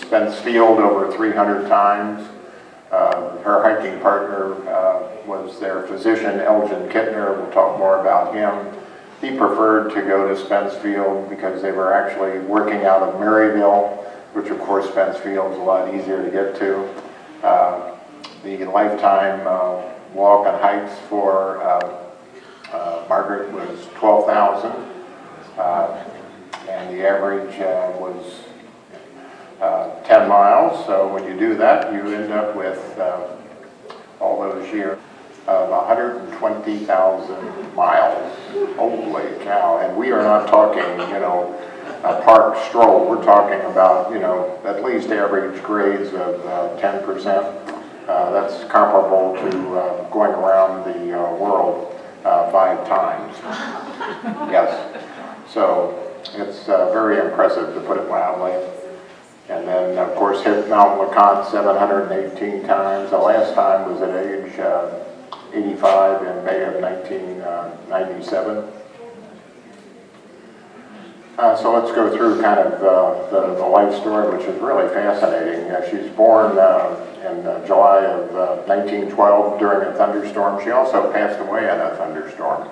Spence Field over 300 times. Her hiking partner was their physician, Elgin Kittner. We'll talk more about him. He preferred to go to Spence Field because they were actually working out of Maryville, which of course Spence Field's a lot easier to get to. The lifetime walk and hikes for Margaret was 12,000, and the average was 10 miles. So when you do that, you end up with all those years of 120,000 miles. Holy cow! And we are not talking, you know, a park stroll. We're talking about, you know, at least average grades of 10%. That's comparable to going around the world 5 times. Yes. So it's very impressive, to put it mildly. And then, of course, hit Mount LeConte 718 times. The last time was at age 85 in May of 1997. So let's go through kind of the life story, which is really fascinating. She's born in July of 1912 during a thunderstorm. She also passed away in a thunderstorm.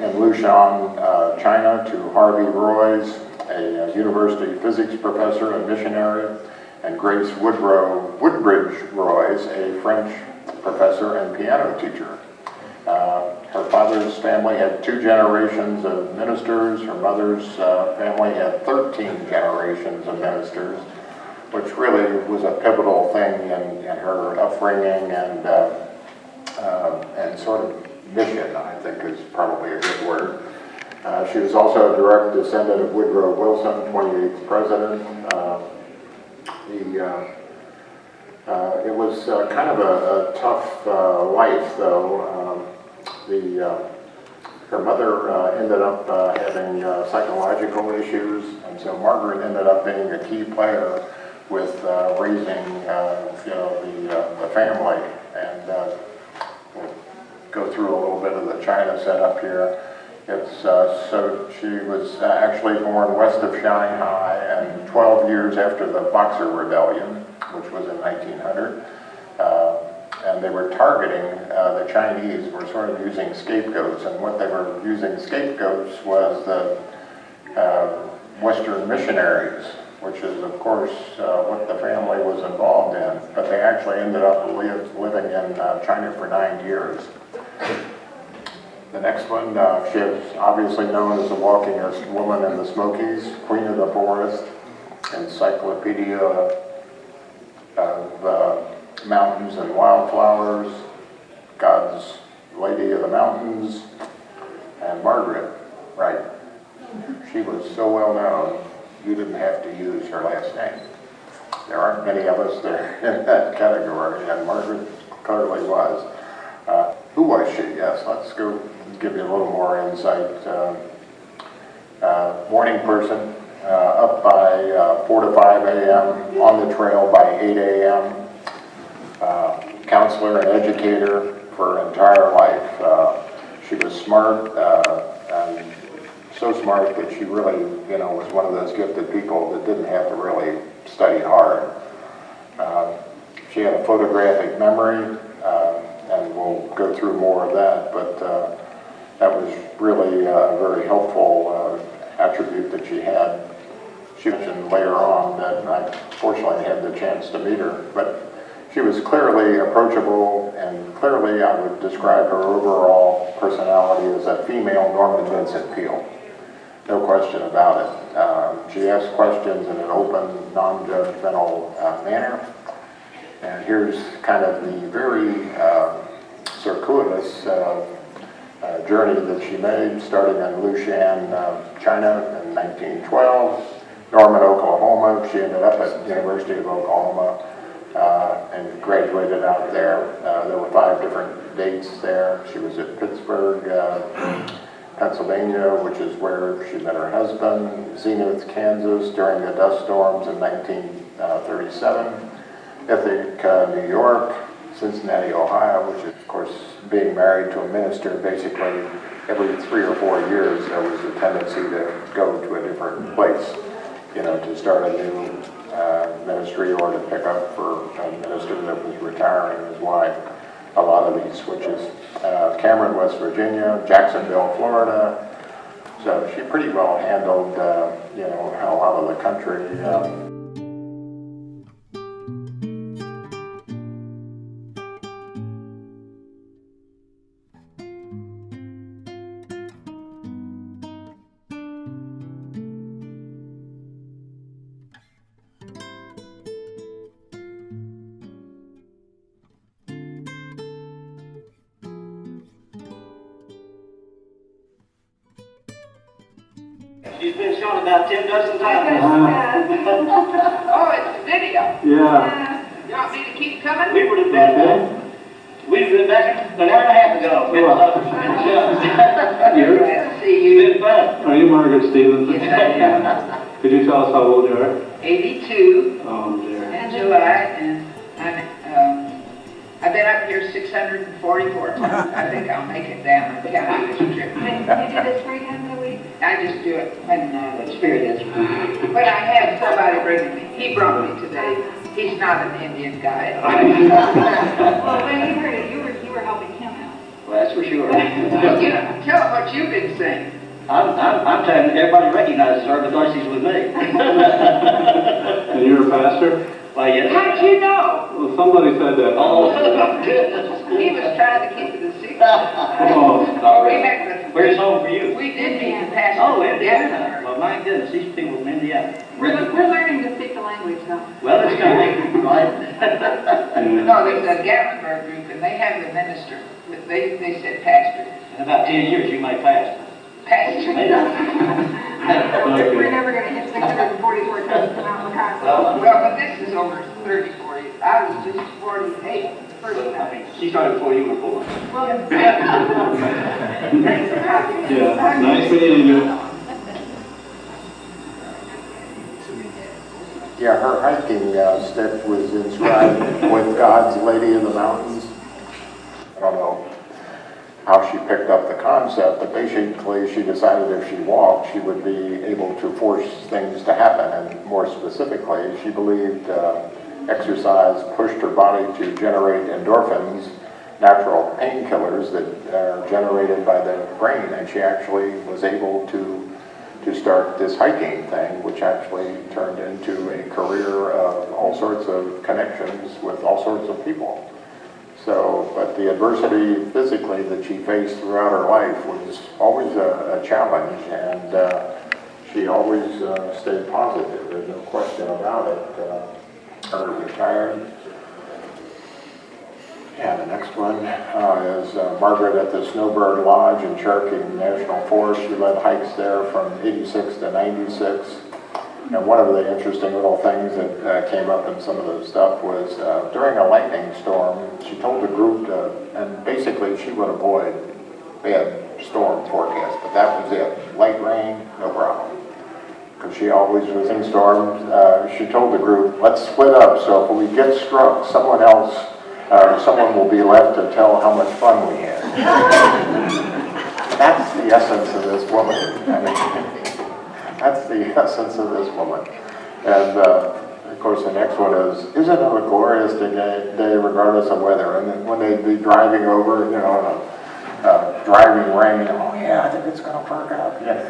In Lushan, China, to Harvey Royce, a university physics professor and missionary, and Grace Woodbridge Royce, a French professor and piano teacher. Her father's family had 2 generations of ministers. Her mother's family had 13 generations of ministers, which really was a pivotal thing in her upbringing and sort of mission, I think is probably a good word. She was also a direct descendant of Woodrow Wilson, 28th president. It was kind of a tough life, though. Her mother ended up having psychological issues, and so Margaret ended up being a key player with raising, you know, the family. And we'll go through a little bit of the China setup here. It's so she was actually born west of Shanghai, and 12 years after the Boxer Rebellion, which was in 1900. And they were targeting, the Chinese were sort of using scapegoats, and what they were using scapegoats was the Western missionaries, which is, of course, what the family was involved in. But they actually ended up living in China for 9 years. The next one, she is obviously known as the walkingest woman in the Smokies, Queen of the Forest, encyclopedia of mountains and wildflowers, God's Lady of the Mountains, and Margaret, right. She was so well known, you didn't have to use her last name. There aren't many of us there in that category, and Margaret clearly was. Who was she? Yes, let's go give you a little more insight. Morning person, up by 4 to 5 a.m., on the trail by 8 a.m., counselor and educator for her entire life. She was smart, and so smart that she really, you know, was one of those gifted people that didn't have to really study hard. She had a photographic memory, and we'll go through more of that, but that was really a very helpful attribute that she had. She mentioned later on that I fortunately had the chance to meet her, but she was clearly approachable, and clearly I would describe her overall personality as a female Norman Vincent Peale. No question about it. She asked questions in an open, non-judgmental manner. And here's kind of the very circuitous journey that she made, starting in Lushan, China in 1912, Norman, Oklahoma. She ended up at the University of Oklahoma and graduated out there. There were 5 different dates there. She was at Pittsburgh, Pennsylvania, which is where she met her husband, Zenith, Kansas, during the dust storms in 1937, Ithaca, New York, Cincinnati, Ohio, which is, of course, being married to a minister, basically every 3 or 4 years there was a tendency to go to a different place. you know, to start a new ministry or to pick up for a minister that was retiring is why a lot of these switches. Cameron, West Virginia, Jacksonville, Florida. So she pretty well handled, you know, a lot of the country. She's been shown about 10 dozen times. Oh, it's a video. Yeah. You want me to keep coming? We would have been, we'd have been back an hour and a half ago. Glad to see It's you. been fun. Are you Margaret Stevenson? Yes, I am. Could you tell us how old you are? 82 Oh, dear. in July, and I've been up here 644 times. I think I'll make it down and count this trip. You do this 3 times a week? I just do it when the Spirit is. But I had somebody bringing me. He brought me today. He's not an Indian guy. Well, when you heard it, you were helping him out. Well, that's for sure. You know, tell him what you've been saying. I'm telling everybody recognizes her because she's with me. And you're a pastor? Well, yes. How'd you know? Well, somebody said that. Oh, goodness. He was trying to keep it a secret. Oh, We met with. Where's home for you? We did meet the pastor. Oh, Indiana. Well, my goodness, these people from Indiana. We're learning to speak the language now. Well, it's coming, right? No, there's a Gatlinburg group, and they have the minister. They said pastor. In about 10 years, you might pass. Pastor. We're never going to hit 644 times from out in the car. Well, but this is over 30, 40. I was just 48 the first time. She started before you were born. Well, Yeah, nice meeting you. Yeah, her hiking stick was inscribed with God's Lady of the Mountains. I don't know how she picked up the concept, but basically she decided if she walked, she would be able to force things to happen. And more specifically, she believed exercise pushed her body to generate endorphins, natural painkillers that are generated by the brain. And she actually was able to start this hiking thing, which actually turned into a career of all sorts of connections with all sorts of people. So, but the adversity physically that she faced throughout her life was always a challenge, and she always stayed positive. There's no question about it. Her retired. Yeah, the next one is Margaret at the Snowbird Lodge in Cherokee National Forest. She led hikes there from 86 to 96. And one of the interesting little things that came up in some of the stuff was during a lightning storm, she told the group and basically she would avoid bad storm forecast, but that was it. Light rain, no problem. Because she always was in storms. She told the group, let's split up, so if we get struck, someone will be left to tell how much fun we had. That's the essence of this woman. I mean, that's the essence of this woman. And of course the next one is, isn't it a glorious day regardless of weather? And then when they'd be driving over, you know, in a driving rain, oh yeah, I think it's going to perk up. Yeah.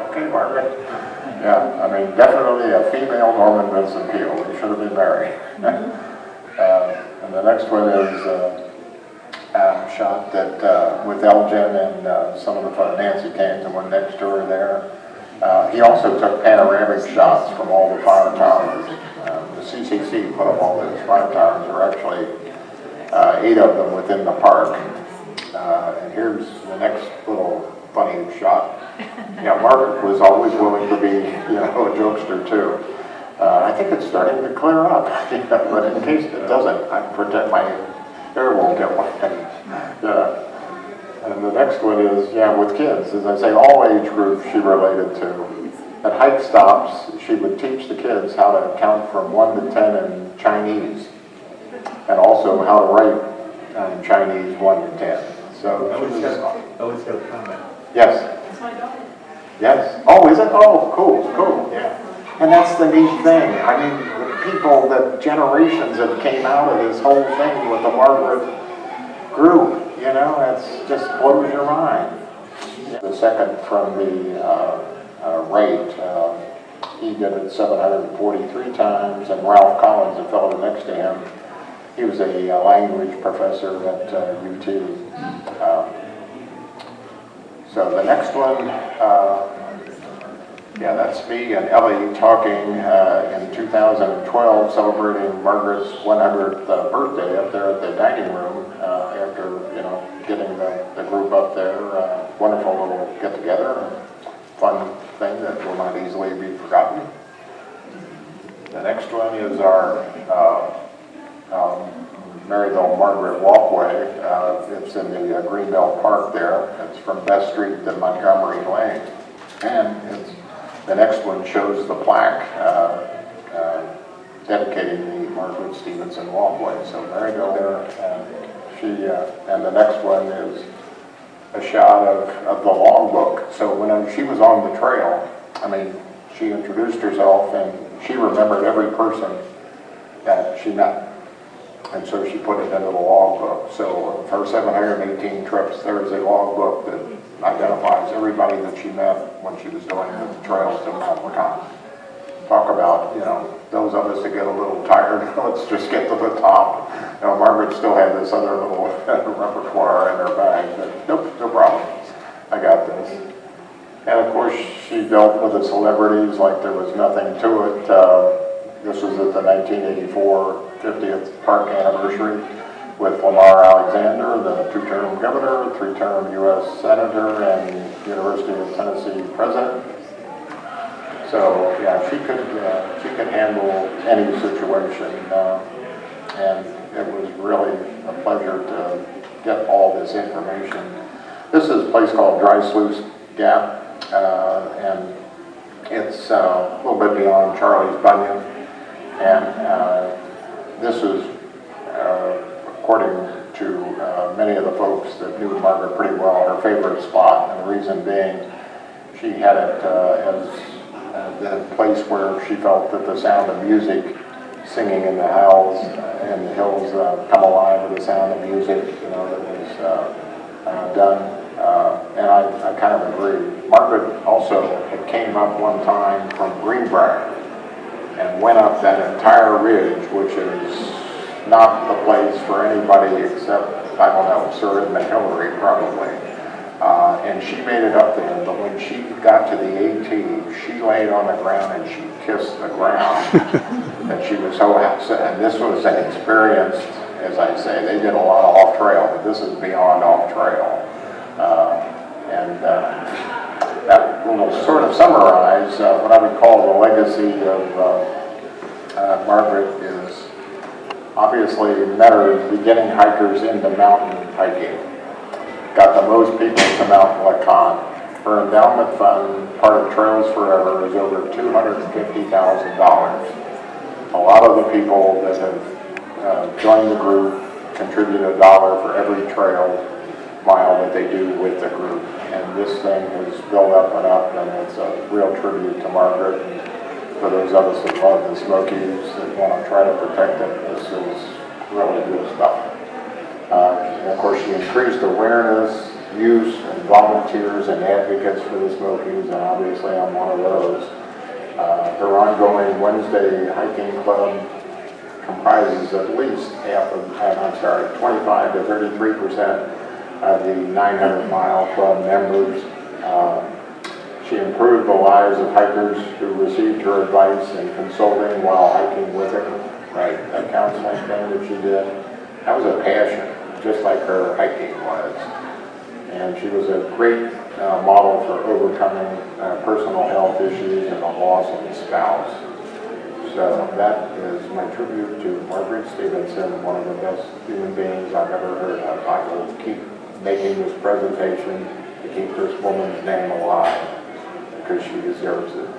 Okay, Margaret. Yeah, I mean, definitely a female Norman Vincent Peale. They should have been married. And the next one is shot that with Elgin and some of the Nancy Caines and one next to her there. He also took panoramic shots from all the fire towers. The CCC put up all those fire towers. There are actually 8 of them within the park. And here's the next little funny shot. Yeah, Margaret was always willing to be, you know, a jokester too. I think it's starting to clear up, but in case it doesn't, I protect my hair won't get wet. And the next one is, yeah, with kids. As I say, all age groups she related to. At hike stops, she would teach the kids how to count from 1 to 10 in Chinese, and also how to write in Chinese 1 to 10. So Always got a comment. yes. That's my daughter. Yes. Oh, is it? Oh, cool, cool. Yeah. And that's the neat thing. I mean, the people, the generations that came out of this whole thing with the Margaret group, you know, it's just blows your mind. The second from the rate, he did it 743 times, and Ralph Collins, the fellow next to him, he was a language professor at UT. So the next one, yeah, that's me and Ellie talking in 2012, celebrating Margaret's 100th birthday up there at the dining room after, you know, getting the group up there. Wonderful little get-together, fun thing that will not easily be forgotten. The next one is our Maryville Margaret Walkway. It's in the Greenbelt Park there. It's from Best Street to Montgomery Lane. And the next one shows the plaque dedicating the Margaret Stevenson Walkway. So Maryville there, and the next one is a shot of the logbook. So when she was on the trail, I mean, she introduced herself and she remembered every person that she met. And so she put it into the logbook. So of her 718 trips, there is a logbook that identifies everybody that she met when she was doing the trails to Mount LeConte. Talk about, you know, those of us that get a little tired, let's just get to the top. You know, Margaret still had this other little repertoire in her bag, but nope, no problem. I got this. And of course, she dealt with the celebrities like there was nothing to it. This was at the 1984 50th park anniversary with Lamar Alexander, the two-term governor, three-term U.S. senator, and University of Tennessee president. So yeah, she could handle any situation, and it was really a pleasure to get all this information. This is a place called Dry Sluice Gap, and it's a little bit beyond Charlie's Bunyan. And this is, according to many of the folks that knew Margaret pretty well, her favorite spot, and the reason being she had it as the place where she felt that the sound of music, singing in the hills, come alive with the sound of music, you know, that was done. And I kind of agree. Margaret also had came up one time from Greenbrier and went up that entire ridge, which is not the place for anybody except, I don't know, Sir Edmund Hillary probably. And she made it up there, but when she got to the AT, she laid on the ground and she kissed the ground. And she was so upset, and this was an experience, as I say, they did a lot of off-trail, but this is beyond off-trail. That will sort of summarize what I would call the legacy of Margaret is obviously met her beginning hikers into mountain hiking. Got the most people to Mount LeConte. Her endowment fund, part of Trails Forever, is over $250,000. A lot of the people that have joined the group contribute $1 for every trail mile that they do with the group. And this thing has built up, and it's a real tribute to Margaret. And for those of us that love the Smokies that want to try to protect it, this is really good stuff. And of course, she increased awareness, use, and volunteers and advocates for the Smokies, and obviously I'm one of those. Her ongoing Wednesday hiking club comprises at least 25 to 33% of the 900-mile club members. She improved the lives of hikers who received her advice and consulting while hiking with her. Right, that counseling thing that she did, that was a passion, just like her hiking was. And she was a great model for overcoming personal health issues and a loss of a spouse. So that is my tribute to Margaret Stevenson, one of the best human beings I've ever heard of. I will keep making this presentation to keep this woman's name alive because she deserves it.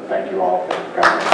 Thank you all for coming.